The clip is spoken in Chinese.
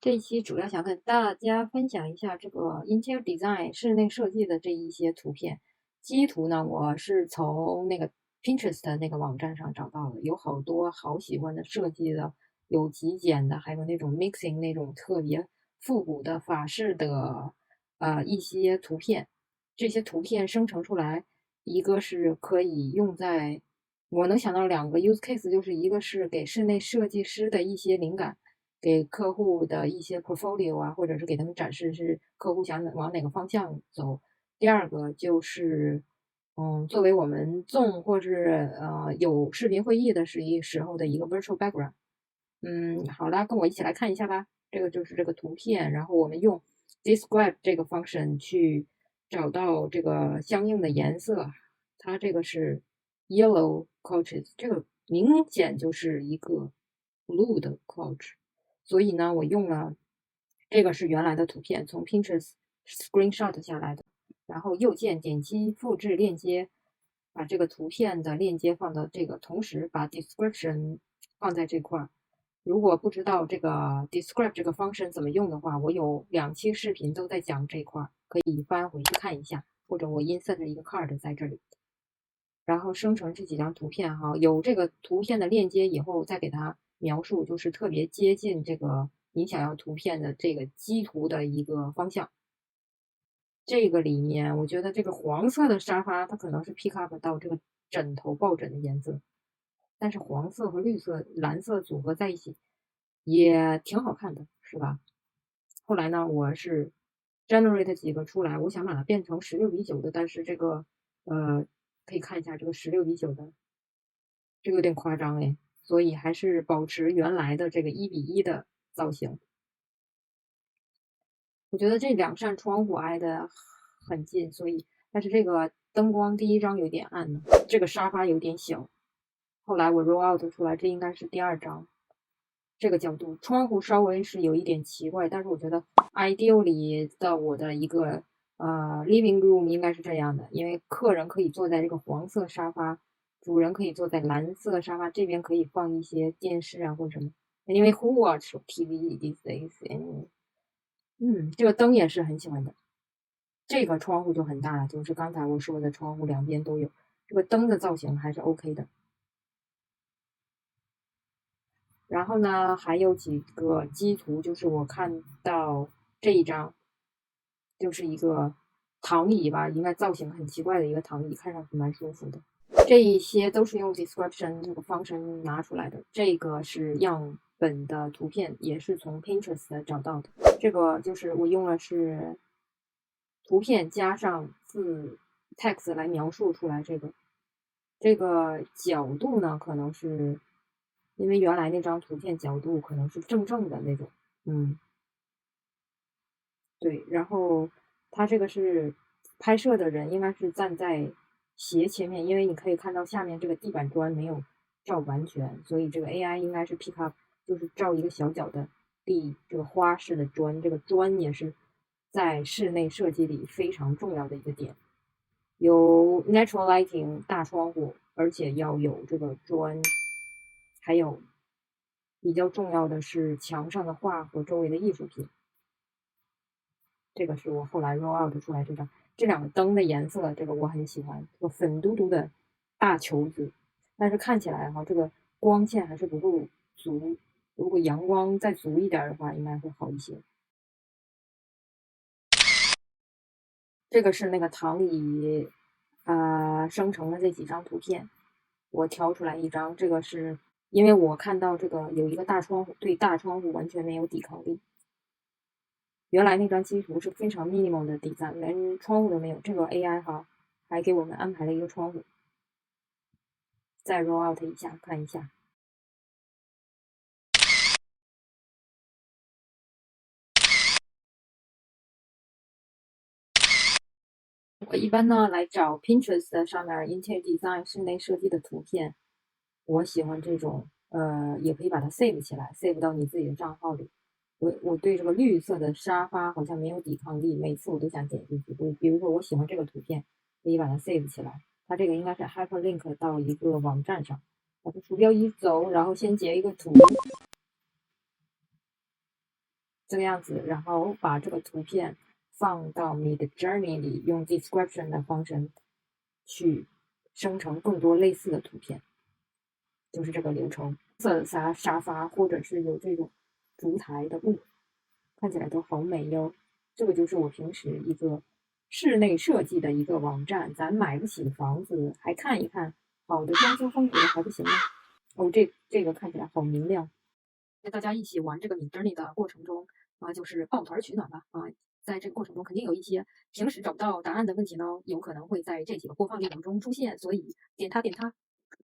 这一期主要想跟大家分享一下这个 Interior Design 室内设计的这一些图片。基图呢，我是从那个 Pinterest 那个网站上找到的，有好多好喜欢的设计的，有极简的，还有那种 mixing 那种特别复古的法式的一些图片。这些图片生成出来，一个是可以用在，我能想到两个 use case，就是一个是给室内设计师的一些灵感。给客户的一些 portfolio 啊，或者是给他们展示是客户想往哪个方向走。第二个就是，作为我们 Zoom 或是有视频会议的时候的一个 virtual background。好啦，跟我一起来看一下吧。这个就是这个图片，然后我们用 describe 这个 function 去找到这个相应的颜色。它这个是 yellow couches，这个明显就是一个 blue 的 couch。所以呢，我用了这个是原来的图片，从 Pinterest screenshot 下来的，然后右键点击复制链接，把这个图片的链接放到这个，同时把 description 放在这块儿。如果不知道这个 describe 这个 function 怎么用的话，我有2期视频都在讲这块儿，可以翻回去看一下，或者我 insert 一个 card 在这里。然后生成这几张图片哈，有这个图片的链接以后，再给它描述，就是特别接近这个你想要图片的这个基图的一个方向。这个里面，我觉得这个黄色的沙发，它可能是 pick up 到这个抱枕的颜色，但是黄色和绿色、蓝色组合在一起也挺好看的，是吧？后来呢，我是 generate 几个出来，我想把它变成16:9的，但是这个可以看一下这个16:9的，这个有点夸张哎，所以还是保持原来的这个1:1的造型。我觉得这2扇窗户挨得很近，所以但是这个灯光第一张有点暗呢，这个沙发有点小。后来我 roll out 出来，这应该是第2张。这个角度，窗户稍微是有一点奇怪，但是我觉得 ideal 里的我的一个living room 应该是这样的，因为客人可以坐在这个黄色沙发，主人可以坐在蓝色沙发，这边可以放一些电视啊或者什么。因为 who watch TV these days？这个灯也是很喜欢的。这个窗户就很大了，就是刚才我说的窗户两边都有，这个灯的造型还是 OK 的。然后呢，还有几个基图，就是我看到这一张，就是一个躺椅吧，应该造型很奇怪的一个躺椅，看上去蛮舒服的。这一些都是用 description 这个方式拿出来的。这个是样本的图片，也是从 Pinterest 找到的。这个就是我用的是图片加上text 来描述出来这个角度呢，可能是因为原来那张图片角度可能是正的那种，对，然后它这个是拍摄的人应该是站在斜切面，因为你可以看到下面这个地板砖没有照完全，所以这个 AI 应该是 pick up 就是照一个小角的这个花式的砖，这个砖也是在室内设计里非常重要的一个点。有 natural lighting 大窗户，而且要有这个砖，还有比较重要的是墙上的画和周围的艺术品。这个是我后来 roll out 出来这两个灯的颜色，这个我很喜欢，这个粉嘟嘟的大球子，但是看起来哈，这个光线还是不够足，如果阳光再足一点的话，应该会好一些。这个是那个躺椅生成的这几张图片，我挑出来一张，这个是因为我看到这个有一个大窗户，对大窗户完全没有抵抗力。原来那张基图是非常 minimal 的底赞，连窗户都没有。这个 AI 哈还给我们安排了一个窗户，再 roll out 一下看一下。我一般呢来找 Pinterest 上面 Interior Design 室内设计的图片，我喜欢这种，也可以把它 save 起来，save 到你自己的账号里。我对这个绿色的沙发好像没有抵抗力，每次我都想点进去。比如说我喜欢这个图片，可以把它 save 起来。它这个应该是 hyperlink 到一个网站上，把它鼠标一走，然后先截一个图，这个样子，然后把这个图片放到你的 Journey 里，用 description 的方式去生成更多类似的图片，就是这个流程。色沙发或者是有这种烛台的布，看起来都好美哟。这个就是我平时一个室内设计的一个网站，咱买不起房子，还看一看好的装修风格还不行吗？哦，这个看起来好明亮。在大家一起玩这个 Midjourney 的过程中就是抱团取暖吧在这个过程中肯定有一些平时找不到答案的问题呢，有可能会在这几个播放列表中出现，所以点它点它。